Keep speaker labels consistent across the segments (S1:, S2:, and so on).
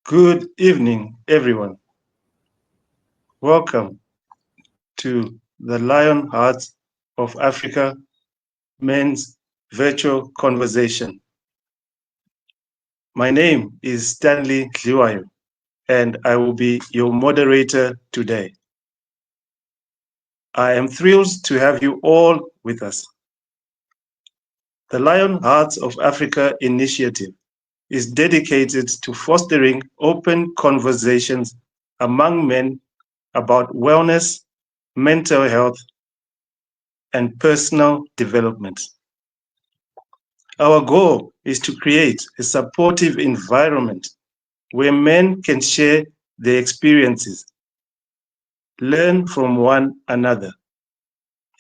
S1: Good evening, everyone. Welcome to the Lion Hearts of Africa Men's Virtual Conversation. My name is Stanley Dliwayo, and I will be your moderator today. I am thrilled to have you all with us. The Lion Hearts of Africa initiative is dedicated to fostering open conversations among men about wellness, mental health, and personal development. Our goal is to create a supportive environment where men can share their experiences, learn from one another,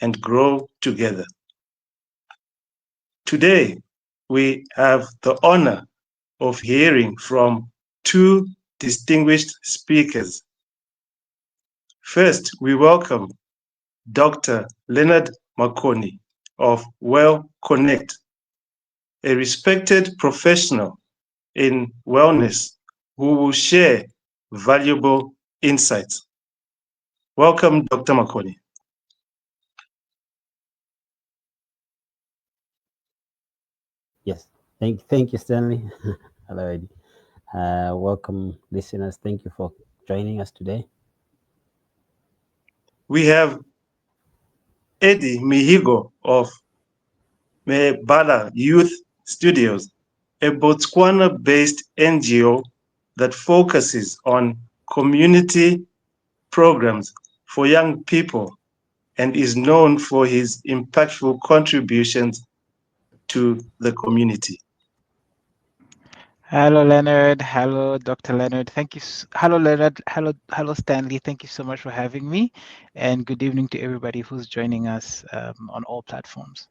S1: and grow together. Today, we have the honor of hearing from two distinguished speakers. First, we welcome Dr. Leonard Makoni of Well Connect, a respected professional in wellness who will share valuable insights. Welcome, Dr. Makoni.
S2: Yes, thank you, Stanley. Hello, Eddie. Welcome, listeners. Thank you for joining us today.
S1: We have Eddy Mihigo of Mebala Youth Studios, a Botswana-based NGO that focuses on community programs for young people and is known for his impactful contributions to the community.
S3: Hello, Leonard. Hello, Dr. Leonard. Thank you. Hello, Leonard. Hello, Stanley. Thank you so much for having me. And good evening to everybody who's joining us on all platforms.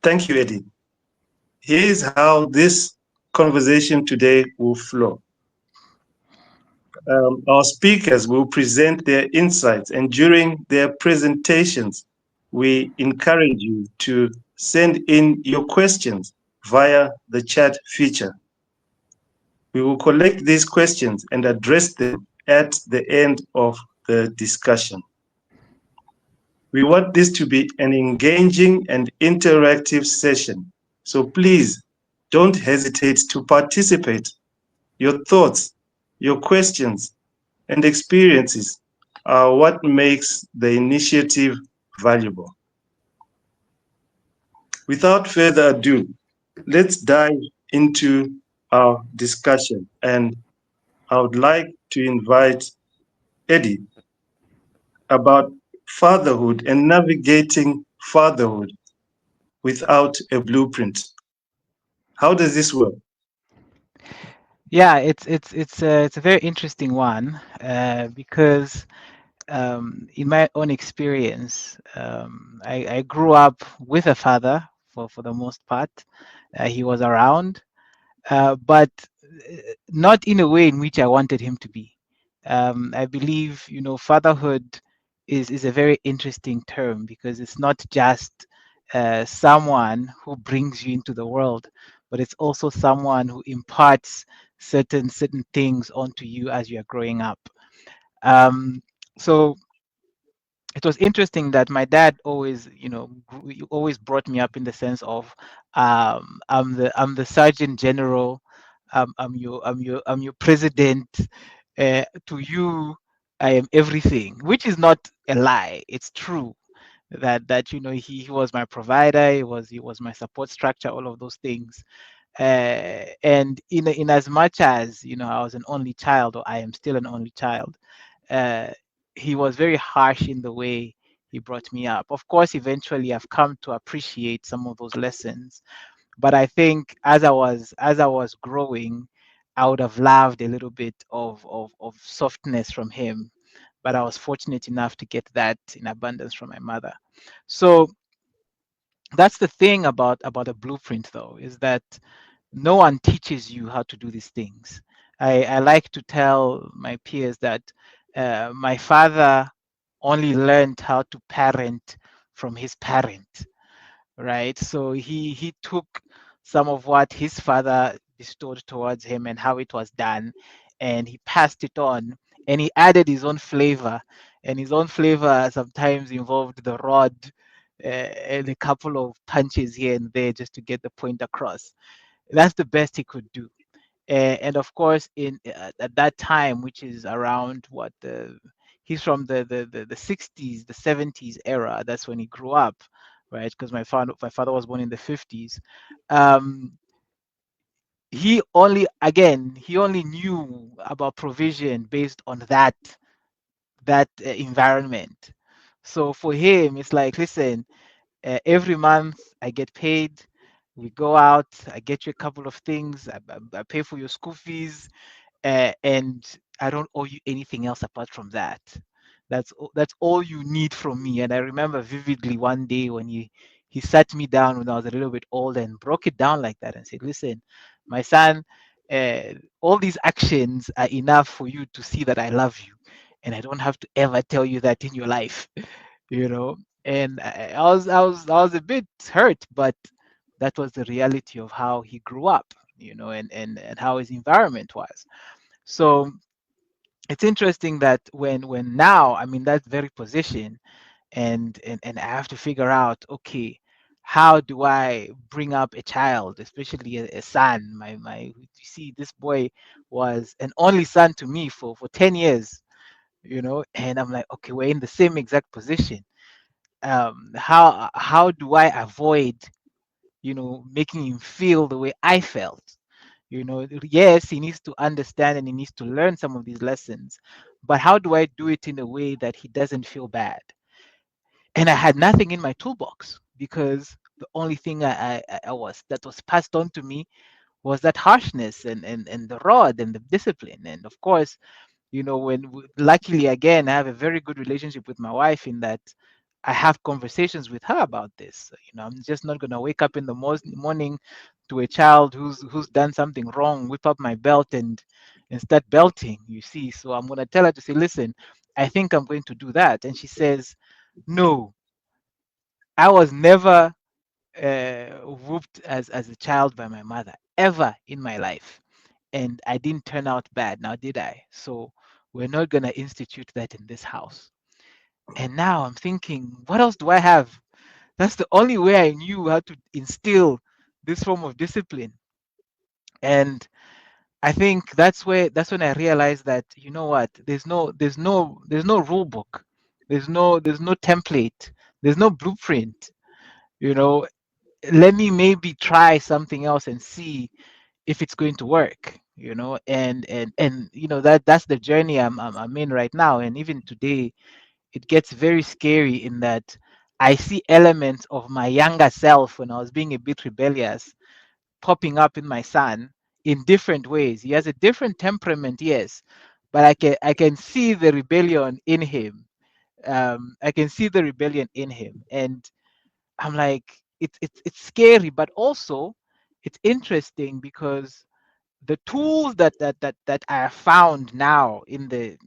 S1: Thank you, Eddy. Here's how this conversation today will flow. Our speakers will present their insights, and during their presentations, we encourage you to send in your questions via the chat feature. We will collect these questions and address them at the end of the discussion. We want this to be an engaging and interactive session, so please don't hesitate to participate. Your thoughts, your questions, and experiences are what makes the initiative valuable. Without further ado, let's dive into our discussion, and I would like to invite Eddy about fatherhood and navigating fatherhood without a blueprint. How does this work?
S3: Yeah, it's a very interesting one because in my own experience, I grew up with a father for the most part. He was around, but not in a way in which I wanted him to be. I believe, fatherhood is a very interesting term because it's not just someone who brings you into the world, but it's also someone who imparts certain things onto you as you are growing up. So it was interesting that my dad always, always brought me up in the sense of I'm the Sergeant General, I'm your president. To you, I am everything, which is not a lie. It's true that he was my provider, he was my support structure, all of those things. And in as much as I was an only child, or I am still an only child, uh, he was very harsh in the way he brought me up. Of course, eventually I've come to appreciate some of those lessons, but I think as I was growing, I would have loved a little bit of softness from him, but I was fortunate enough to get that in abundance from my mother. So that's the thing about a blueprint, though, is that no one teaches you how to do these things. I like to tell my peers that my father only learned how to parent from his parent, right? So he took some of what his father bestowed towards him and how it was done, and he passed it on, and he added his own flavor, and his own flavor sometimes involved the rod, and a couple of punches here and there just to get the point across. That's the best he could do. And of course, in at that time, which is around what the he's from the 60s, the 70s era. That's when he grew up, right? Because my father was born in the 50s. Um, he only knew about provision based on that environment. So for him, it's like, listen, every month I get paid. We go out. I get you a couple of things. I pay for your school fees, and I don't owe you anything else apart from that. That's all you need from me. And I remember vividly one day when he sat me down when I was a little bit older and broke it down like that and said, "Listen, my son, all these actions are enough for you to see that I love you, and I don't have to ever tell you that in your life, you know." And I was a bit hurt, but that was the reality of how he grew up, and how his environment was. So it's interesting that when now I'm in that very position, and I have to figure out, okay, how do I bring up a child, especially a son? You see, this boy was an only son to me for 10 years, and I'm like, okay, we're in the same exact position. How do I avoid, making him feel the way I felt? Yes, he needs to understand and he needs to learn some of these lessons, but how do I do it in a way that he doesn't feel bad? And I had nothing in my toolbox, because the only thing I was that was passed on to me was that harshness and the rod and the discipline. And of course, luckily, again, I have a very good relationship with my wife, in that I have conversations with her about this. I'm just not going to wake up in the morning to a child who's done something wrong, whip up my belt and start belting, you see. So I'm going to tell her to say, listen, I think I'm going to do that. And she says, no, I was never whooped as a child by my mother ever in my life, and I didn't turn out bad, now did I? So we're not going to institute that in this house. And now I'm thinking, what else do I have? That's the only way I knew how to instill this form of discipline. And I think that's when I realized that, you know what, there's no rule book, there's no template, there's no blueprint. You know, let me maybe try something else and see if it's going to work. And that's the journey I'm in right now. And even today, it gets very scary in that I see elements of my younger self when I was being a bit rebellious popping up in my son in different ways. He has a different temperament, yes, but I can see the rebellion in him. I can see the rebellion in him, and I'm like, it's scary, but also it's interesting, because the tools that I have found now in the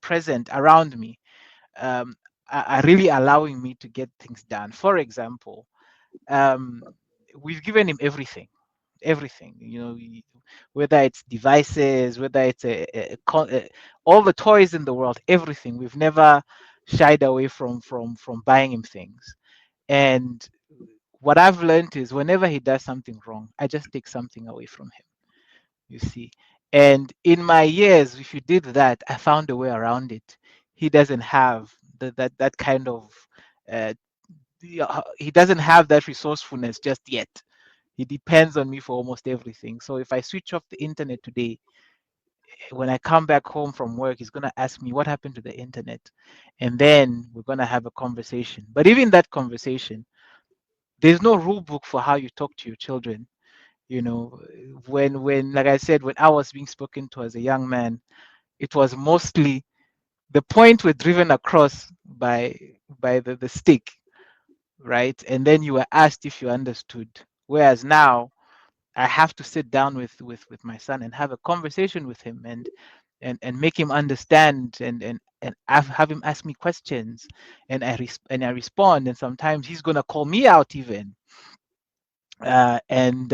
S3: present around me, um, are really allowing me to get things done. For example, um, we've given him everything. Whether it's devices, whether it's all the toys in the world, everything. We've never shied away from buying him things. And what I've learned is, whenever he does something wrong, I just take something away from him. You see. And in my years, if you did that, I found a way around it. He doesn't have that kind of uh, he doesn't have that resourcefulness just yet. He depends on me for almost everything. So if I switch off the internet today, when I come back home from work, he's gonna ask me what happened to the internet, and then we're gonna have a conversation. But even that conversation, there's no rule book for how you talk to your children. You know, when like I said, when I was being spoken to as a young man, it was mostly the point were driven across by the stick, right? And then you were asked if you understood. Whereas now I have to sit down with my son and have a conversation with him, and make him understand, and have him ask me questions, and I respond, and sometimes he's gonna call me out even, and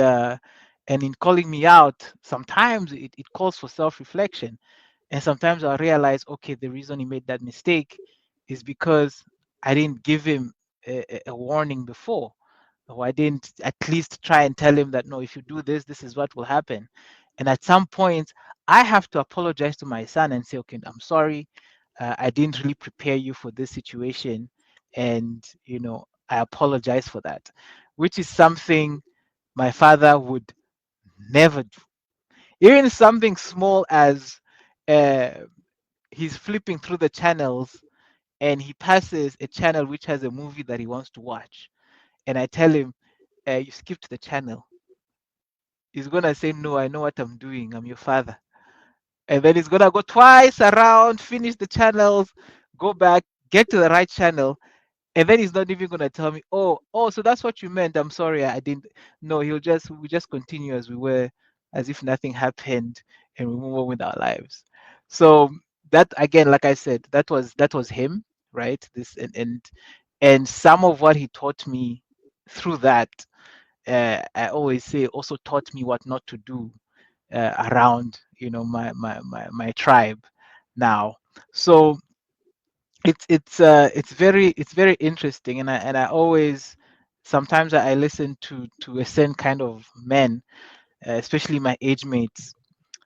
S3: And in calling me out, sometimes it calls for self-reflection. And sometimes I realize, okay, the reason he made that mistake is because I didn't give him a warning before. Or I didn't at least try and tell him that, no, if you do this, this is what will happen. And at some point, I have to apologize to my son and say, okay, I'm sorry. I didn't really prepare you for this situation. And, I apologize for that, which is something my father would never do. Even something small as uh, he's flipping through the channels and he passes a channel which has a movie that he wants to watch. And I tell him, you skipped the channel. He's going to say, no, I know what I'm doing. I'm your father. And then he's going to go twice around, finish the channels, go back, get to the right channel. And then he's not even going to tell me, oh, so that's what you meant. I'm sorry, I didn't. No, we just continue as we were, as if nothing happened, and we move on with our lives. So that, again, like I said, that was him, right? This and some of what he taught me through that, I always say, also taught me what not to do around, my tribe now. So it's very interesting, and I always, sometimes I listen to a certain kind of men, especially my age mates,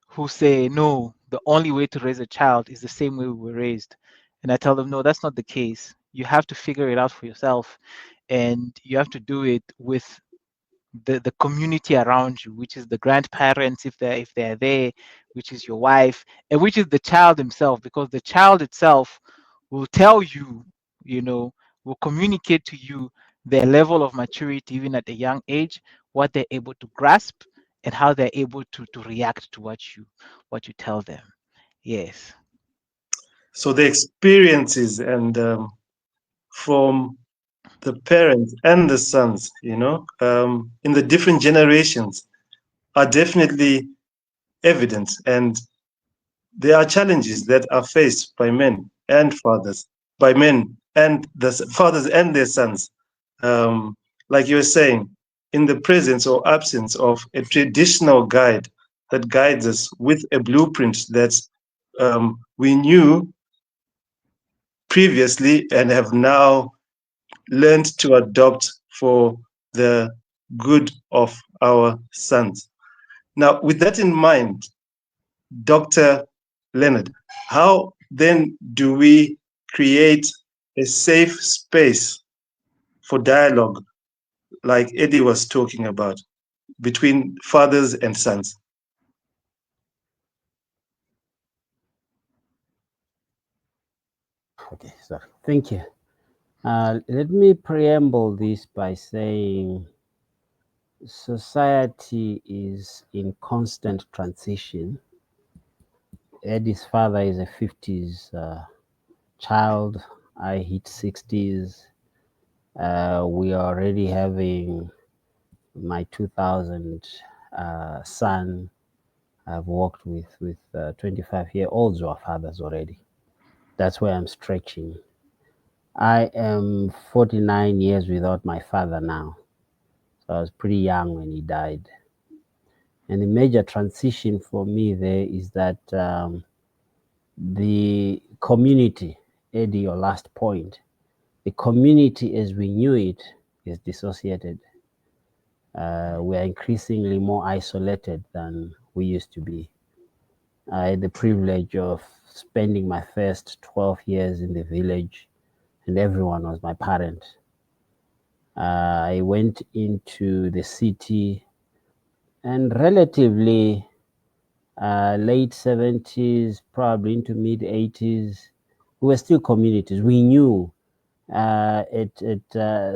S3: who say, no, the only way to raise a child is the same way we were raised. And I tell them, no, that's not the case. You have to figure it out for yourself, and you have to do it with the community around you, which is the grandparents, if they're there, which is your wife, and which is the child himself, because the child itself will tell you, will communicate to you their level of maturity even at a young age, what they're able to grasp, and how they're able to react to what you tell them. Yes.
S1: So the experiences and from the parents and the sons, in the different generations are definitely evident. And there are challenges that are faced by men and fathers, by men and the fathers and their sons. Um, like you were saying, in the presence or absence of a traditional guide that guides us with a blueprint that we knew previously and have now learned to adopt for the good of our sons. Now, with that in mind, Dr. Leonard, how then do we create a safe space for dialogue, like Eddy was talking about, between fathers and sons?
S2: Okay, sorry. Thank you. Let me preamble this by saying society is in constant transition. Eddie's father is a 50s child. I hit 60s. We are already having my 2000 son. I've worked with 25-year-olds who are fathers already. That's where I'm stretching. I am 49 years without my father now. So I was pretty young when he died. And the major transition for me there is that the community, Eddie, your last point, the community as we knew it is dissociated. We are increasingly more isolated than we used to be. I had the privilege of spending my first 12 years in the village, and everyone was my parent. I went into the city and relatively late 70s, probably into mid 80s, we were still communities. We knew at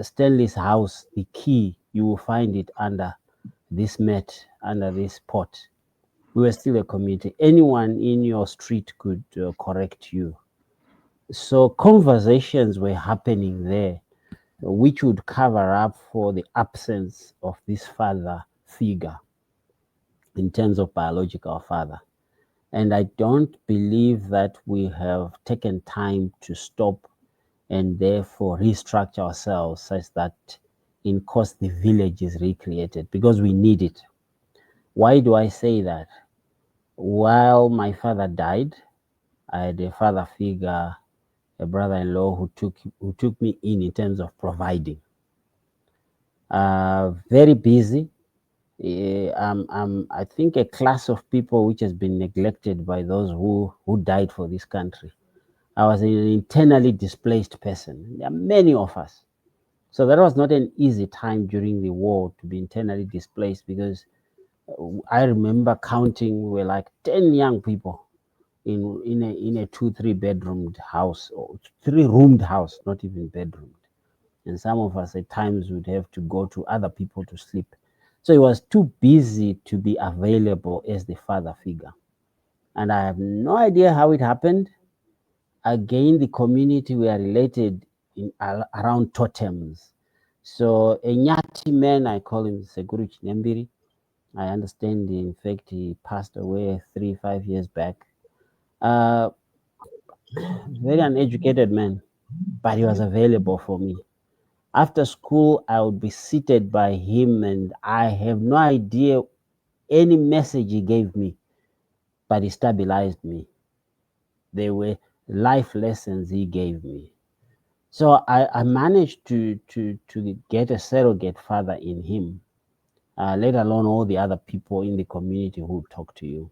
S2: Stanley's house, the key, you will find it under this mat, under this pot. We were still a community. Anyone in your street could correct you. So conversations were happening there, which would cover up for the absence of this father figure in terms of biological father. And I don't believe that we have taken time to stop and therefore restructure ourselves such that in course the village is recreated, because we need it. Why do I say that? While my father died, I had a father figure, a brother-in-law who took me in terms of providing. Very busy. I think a class of people which has been neglected by those who died for this country. I was an internally displaced person. There are many of us. So that was not an easy time during the war to be internally displaced, because I remember counting, we were like 10 young people in a 2-3 bedroomed house, or 3-roomed house, not even bedroomed. And some of us at times would have to go to other people to sleep. So he was too busy to be available as the father figure. And I have no idea how it happened. Again, the community were related around totems. So a Nyati man, I call him Seguru Chinembiri. I understand, in fact, he passed away 3-5 years back. Uh, Very uneducated man, but he was available for me. After school, I would be seated by him, and I have no idea any message he gave me, but he stabilized me. They were life lessons he gave me. So I managed to get a surrogate father in him, let alone all the other people in the community who talk to you.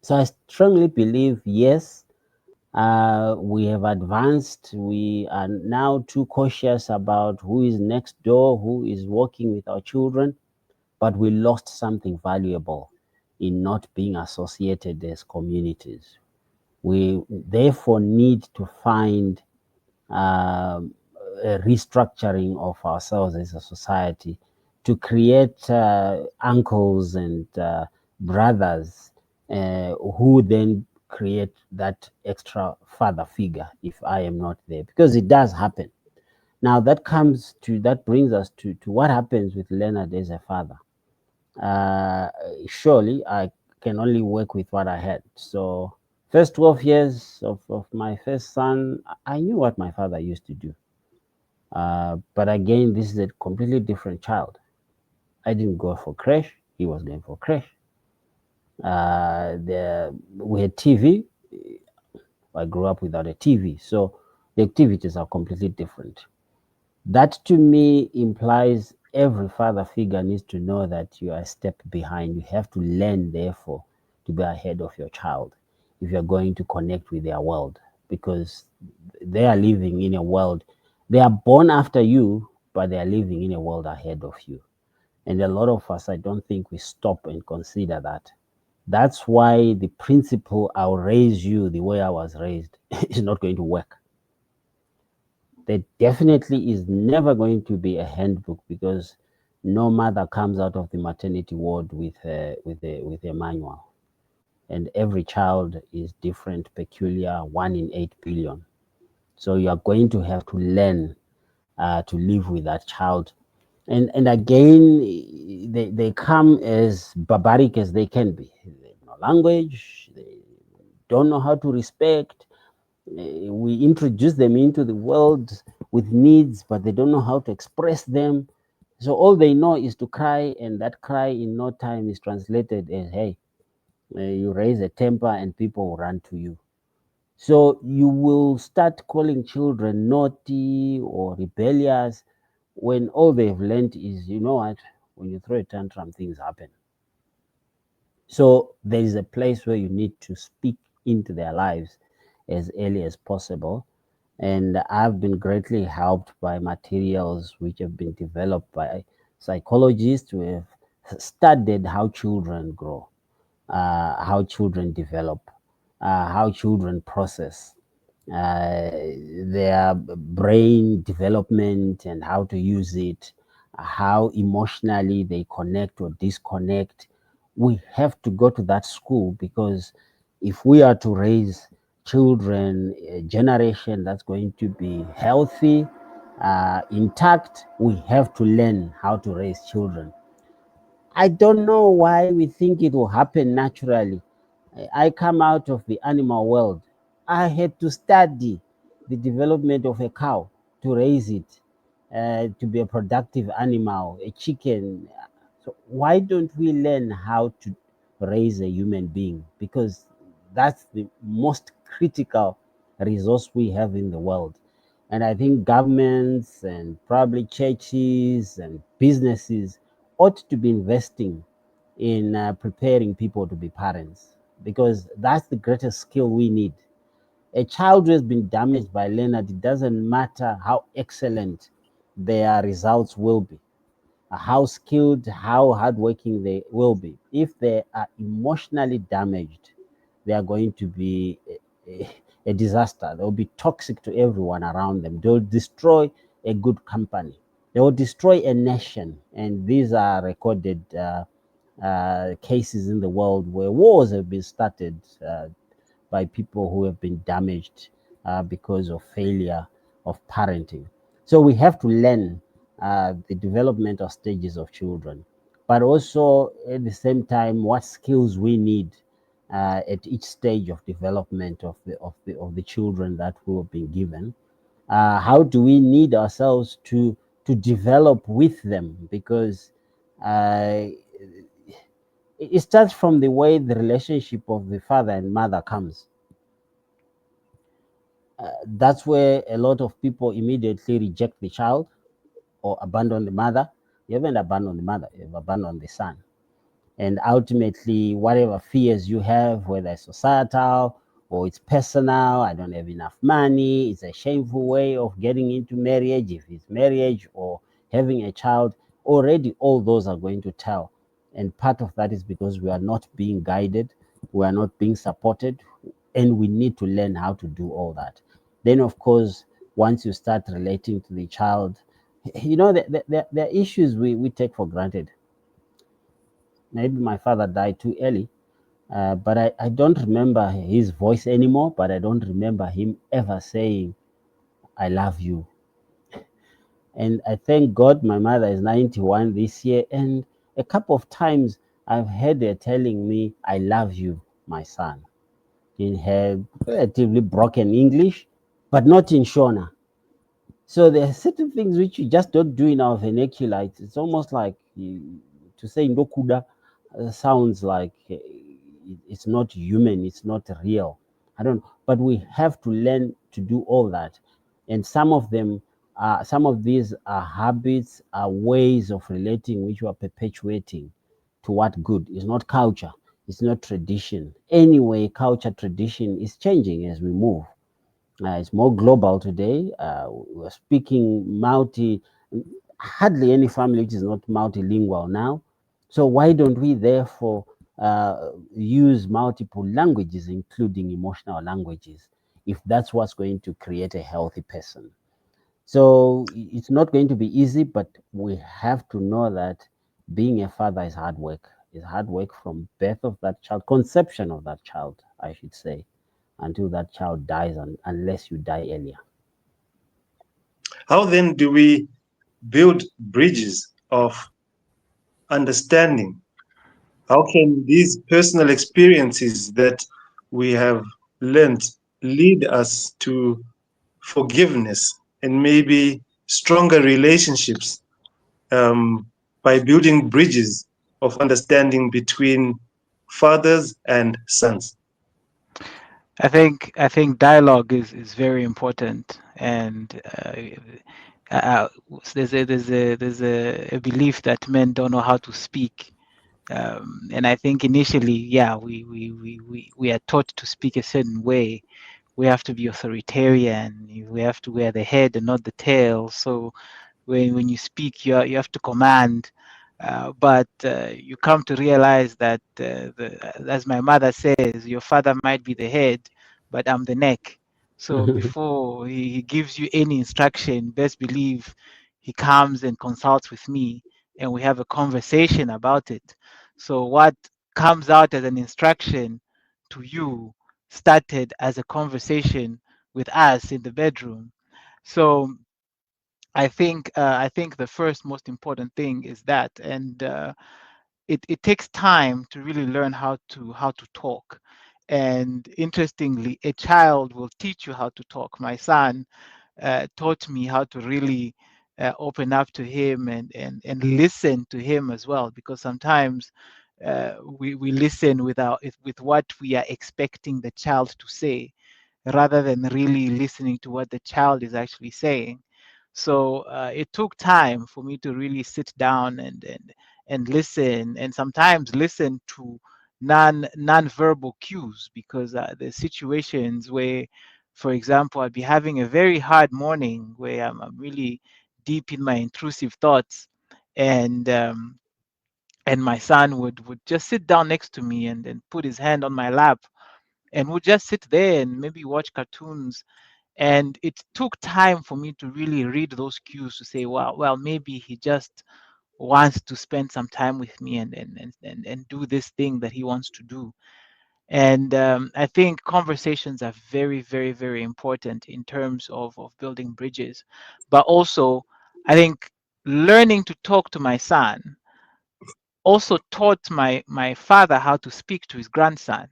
S2: So I strongly believe, yes, we have advanced. We are now too cautious about who is next door, who is working with our children, but we lost something valuable in not being associated as communities. We therefore need to find um, a restructuring of ourselves as a society to create uncles and brothers who then create that extra father figure if I am not there, because it does happen. Now that brings us to what happens with Leonard as a father. uh, Surely I can only work with what I had. So first 12 years of my first son, I knew what my father used to do. But again, this is a completely different child. I didn't go for crash. He was going for crash. We had TV. I grew up without a TV. So the activities are completely different. That to me implies every father figure needs to know that you are a step behind. You have to learn, therefore, to be ahead of your child if you're going to connect with their world, because they are living in a world. They are born after you, but they are living in a world ahead of you. And a lot of us, I don't think we stop and consider that. That's why the principle, I'll raise you the way I was raised, is not going to work. There definitely is never going to be a handbook, because no mother comes out of the maternity ward with a manual, and every child is different, peculiar, 1 in 8 billion. So you are going to have to learn to live with that child. And again, they come as barbaric as they can be. They have no language, they don't know how to respect. We introduce them into the world with needs, but they don't know how to express them. So all they know is to cry, and that cry in no time is translated as, hey, you raise a temper and people will run to you. So you will start calling children naughty or rebellious when all they've learned is, you know what, when you throw a tantrum, things happen. So there is a place where you need to speak into their lives as early as possible. And I've been greatly helped by materials which have been developed by psychologists who have studied how children grow, how children develop, how children process uh, their brain development and how to use it, how emotionally they connect or disconnect. We have to go to that school, because if we are to raise children, a generation that's going to be healthy, intact, we have to learn how to raise children. I don't know why we think it will happen naturally. I come out of the animal world. I had to study the development of a cow to raise it to be a productive animal, a chicken. So why don't we learn how to raise a human being? Because that's the most critical resource we have in the world. And I think governments and probably churches and businesses ought to be investing in preparing people to be parents, because that's the greatest skill we need. A child who has been damaged by Leonard, it doesn't matter how excellent their results will be, how skilled, how hardworking they will be. If they are emotionally damaged, they are going to be a disaster. They will be toxic to everyone around them. They will destroy a good company. They will destroy a nation. And these are recorded cases in the world where wars have been started by people who have been damaged because of failure of parenting. So we have to learn the developmental stages of children, but also at the same time what skills we need at each stage of development of the children that we have been given. How do we need ourselves to develop with them? Because it starts from the way the relationship of the father and mother comes. That's where a lot of people immediately reject the child or abandon the mother. You haven't abandoned the mother, you've abandoned the son. And ultimately, whatever fears you have, whether it's societal or it's personal, I don't have enough money, it's a shameful way of getting into marriage, if it's marriage or having a child, already all those are going to tell. And part of that is because we are not being guided, we are not being supported, and we need to learn how to do all that. Then, of course, once you start relating to the child, there are issues we take for granted. Maybe my father died too early, but I don't remember his voice anymore, but I don't remember him ever saying, I love you. And I thank God my mother is 91 this year. And a couple of times I've heard her telling me, I love you, my son, in her relatively broken English, but not in Shona. So there are certain things which you just don't do in our vernacular. It's almost like to say Ndokuda sounds like it's not human, it's not real. I don't know. But we have to learn to do all that. And some of these are habits, are ways of relating which we are perpetuating to what good. It's not culture, it's not tradition. Anyway, culture, tradition is changing as we move. It's more global today. We're speaking hardly any family which is not multilingual now. So why don't we therefore use multiple languages, including emotional languages, if that's what's going to create a healthy person? So it's not going to be easy, but we have to know that being a father is hard work. It's hard work from birth of that child, conception of that child, I should say, until that child dies, unless you die earlier.
S1: How then do we build bridges of understanding? How can these personal experiences that we have learned lead us to forgiveness and maybe stronger relationships by building bridges of understanding between fathers and sons?
S3: I think dialogue is very important, and there's a belief that men don't know how to speak, and I think initially, yeah, we are taught to speak a certain way. We have to be authoritarian. We have to wear the head and not the tail. So when you speak, you have to command. But you come to realize that, as my mother says, your father might be the head, but I'm the neck. So before he gives you any instruction, best believe he comes and consults with me, and we have a conversation about it. So what comes out as an instruction to you started as a conversation with us in the bedroom. So I think the first most important thing is that, and it takes time to really learn how to talk. And interestingly, a child will teach you how to talk. My son taught me how to really open up to him and listen to him as well, because sometimes we listen with what we are expecting the child to say, rather than really listening to what the child is actually saying. So it took time for me to really sit down and listen, and sometimes listen to non-verbal cues, because there's situations where, for example, I'd be having a very hard morning where I'm really deep in my intrusive thoughts, and and my son would just sit down next to me and put his hand on my lap, and would just sit there and maybe watch cartoons. And it took time for me to really read those cues to say, wow, well, maybe he just wants to spend some time with me and do this thing that he wants to do. And I think conversations are very, very, very important in terms of building bridges. But also, I think learning to talk to my son also taught my father how to speak to his grandson,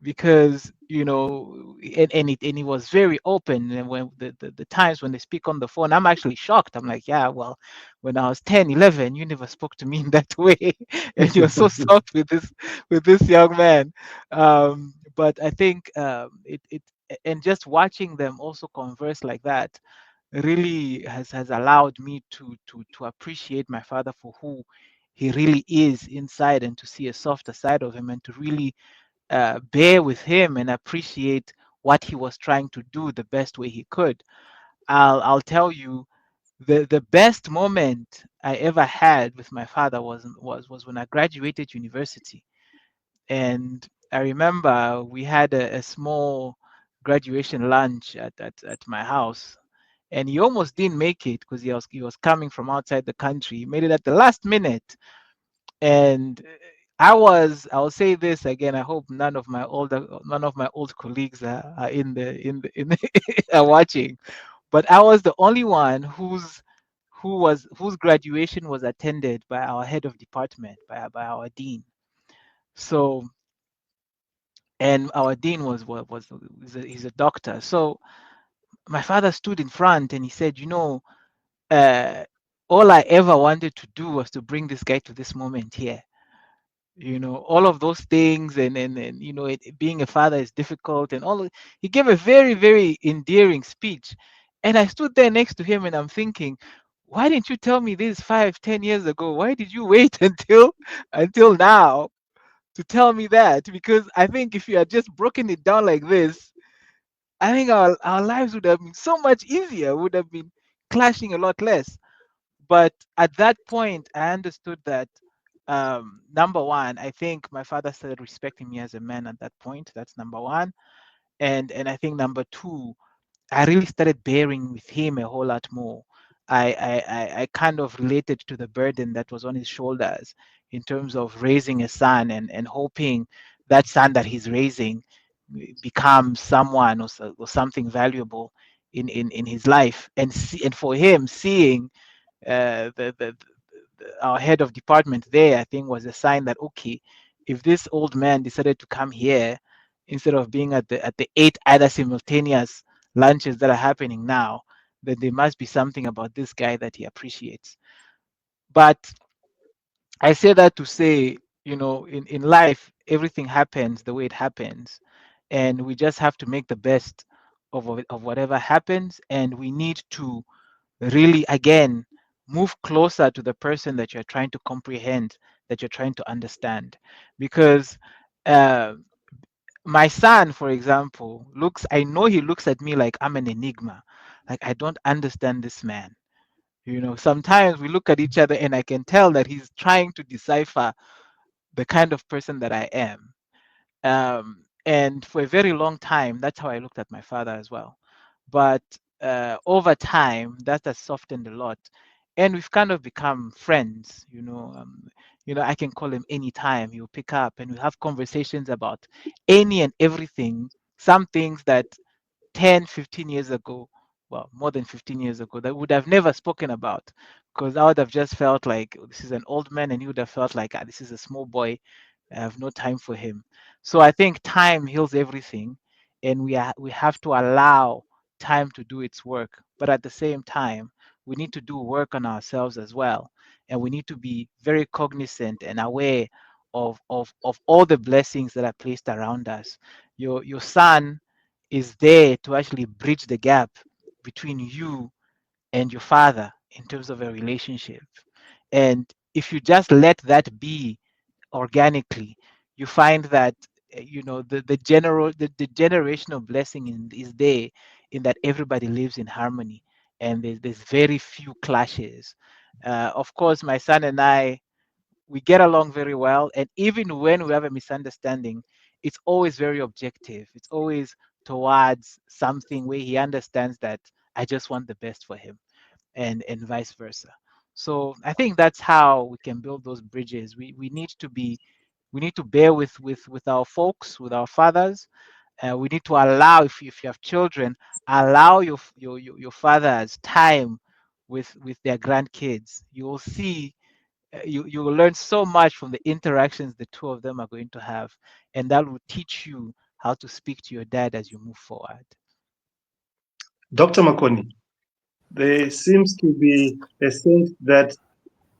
S3: because and he was very open. And when the times when they speak on the phone, I'm actually shocked. I'm like, yeah, well, when I was 10, 11, you never spoke to me in that way. And you're so soft with this young man. But I think it and just watching them also converse like that really has allowed me to appreciate my father for who he really is inside, and to see a softer side of him, and to really bear with him and appreciate what he was trying to do the best way he could. I'll tell you, the best moment I ever had with my father was when I graduated university. And I remember we had a small graduation lunch at my house, and he almost didn't make it because he was coming from outside the country. He made it at the last minute. And I'll say this again. I hope none of my old colleagues are in the are watching. But I was the only one whose graduation was attended by our head of department, by our dean. So, and our dean was he's a doctor. So my father stood in front and he said, uh, all I ever wanted to do was to bring this guy to this moment here. All of those things, and being a father is difficult, and he gave a very, very endearing speech. And I stood there next to him and I'm thinking, why didn't you tell me this 5, 10 years ago? Why did you wait until now to tell me that? Because I think if you had just broken it down like this, I think our lives would have been so much easier, would have been clashing a lot less. But at that point, I understood that, number one, I think my father started respecting me as a man at that point. That's number one. And I think number two, I really started bearing with him a whole lot more. I kind of related to the burden that was on his shoulders in terms of raising a son, and hoping that son that he's raising becomes someone, or something valuable in his life. And for him, seeing our head of department there, I think, was a sign that, okay, if this old man decided to come here instead of being at the 8 other simultaneous lunches that are happening now, then there must be something about this guy that he appreciates. But I say that to say, in life, everything happens the way it happens, and we just have to make the best of whatever happens, and we need to really, again, move closer to the person that you're trying to comprehend, that you're trying to understand. Because uh, my son, for example, I know he looks at me like I'm an enigma, like I don't understand this man. Sometimes we look at each other and I can tell that he's trying to decipher the kind of person that I am. And for a very long time, that's how I looked at my father as well. But over time, that has softened a lot, and we've kind of become friends. I can call him anytime. He'll pick up, and we'll have conversations about any and everything. Some things that 10, 15 years ago, well, more than 15 years ago, that would have never spoken about, because I would have just felt like, "Oh, this is an old man," and he would have felt like, this is a small boy. I have no time for him. So I think time heals everything, and we have to allow time to do its work. But at the same time, we need to do work on ourselves as well. And we need to be very cognizant and aware of all the blessings that are placed around us. Your son is there to actually bridge the gap between you and your father in terms of a relationship. And if you just let that be organically, you find that the generational blessing is there, in that everybody lives in harmony, and there's very few clashes. Of course, my son and I, we get along very well, and even when we have a misunderstanding, it's always very objective. It's always towards something where he understands that I just want the best for him, and vice versa. So I think that's how we can build those bridges. We need to bear with our folks, with our fathers. We need to allow, if you have children, allow your fathers time with their grandkids. You will see, you will learn so much from the interactions the two of them are going to have, and that will teach you how to speak to your dad as you move forward.
S1: Dr. Makoni, there seems to be a sense that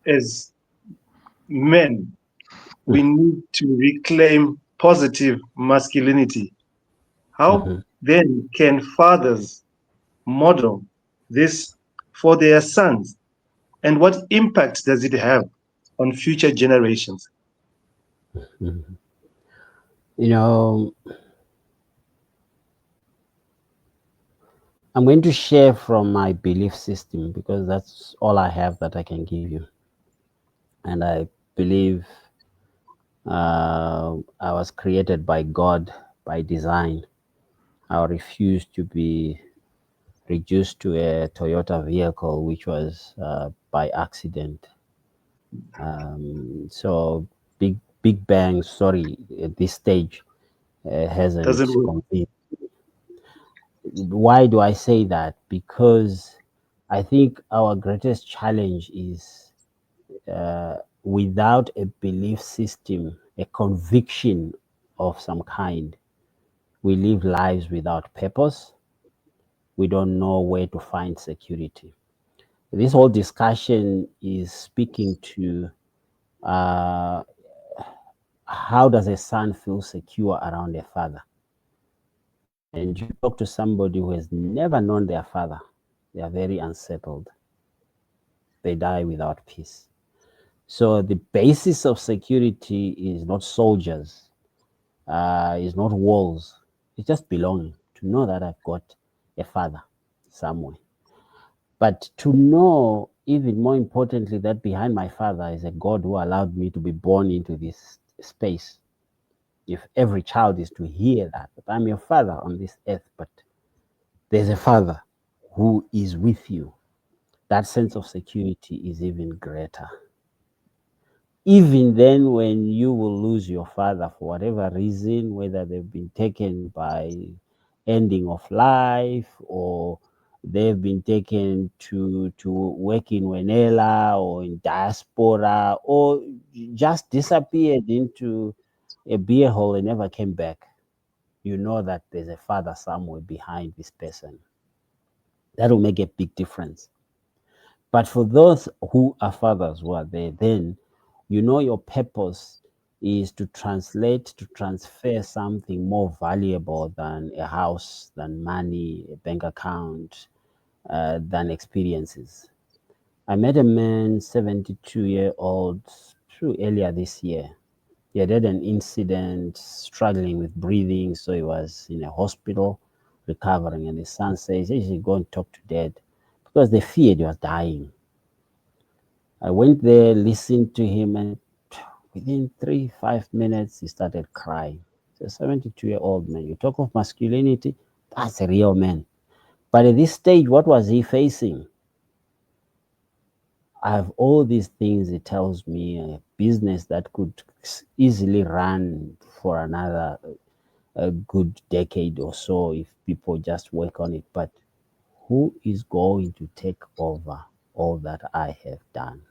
S1: as men, we need to reclaim positive masculinity. How
S2: Mhm.
S1: then can fathers model this for their sons? And what impact does it have on future generations?
S2: Mhm. You know, I'm going to share from my belief system because that's all I have that I can give you. And I believe I was created by God by design. I refuse to be reduced to a Toyota vehicle, which was by accident. So Big Bang, sorry, at this stage
S1: Doesn't
S2: hasn't
S1: work.
S2: convinced. Why do I say that? Because I think our greatest challenge is without a belief system, a conviction of some kind, we live lives without purpose. We don't know where to find security. This whole discussion is speaking to uh, how does a son feel secure around a father? And you talk to somebody who has never known their father, they are very unsettled. They die without peace. So the basis of security is not soldiers, is not walls. It's just belonging. To know that I've got a father somewhere. But to know, even more importantly, that behind my father is a God who allowed me to be born into this space. If every child is to hear that I'm your father on this earth, but there's a father who is with you, that sense of security is even greater. Even then, when you will lose your father for whatever reason, whether they've been taken by ending of life or they've been taken to work in Wenela or in diaspora or just disappeared into a beer hole and never came back, you know that there's a father somewhere behind this person. That will make a big difference. But for those who are fathers who are there, then you know your purpose is to translate, to transfer something more valuable than a house, than money, a bank account, than experiences. I met a man, 72-year-old, earlier this year. He had had an incident, struggling with breathing, so he was in a hospital recovering. And his son says, "You should go and talk to dad," because they feared he was dying. I went there, listened to him, and within 5 minutes, he started crying. He's a 72-year-old man. You talk of masculinity, that's a real man. But at this stage, what was he facing? I have all these things. It tells me a business that could easily run for another a good decade or so if people just work on it. But who is going to take over all that I have done?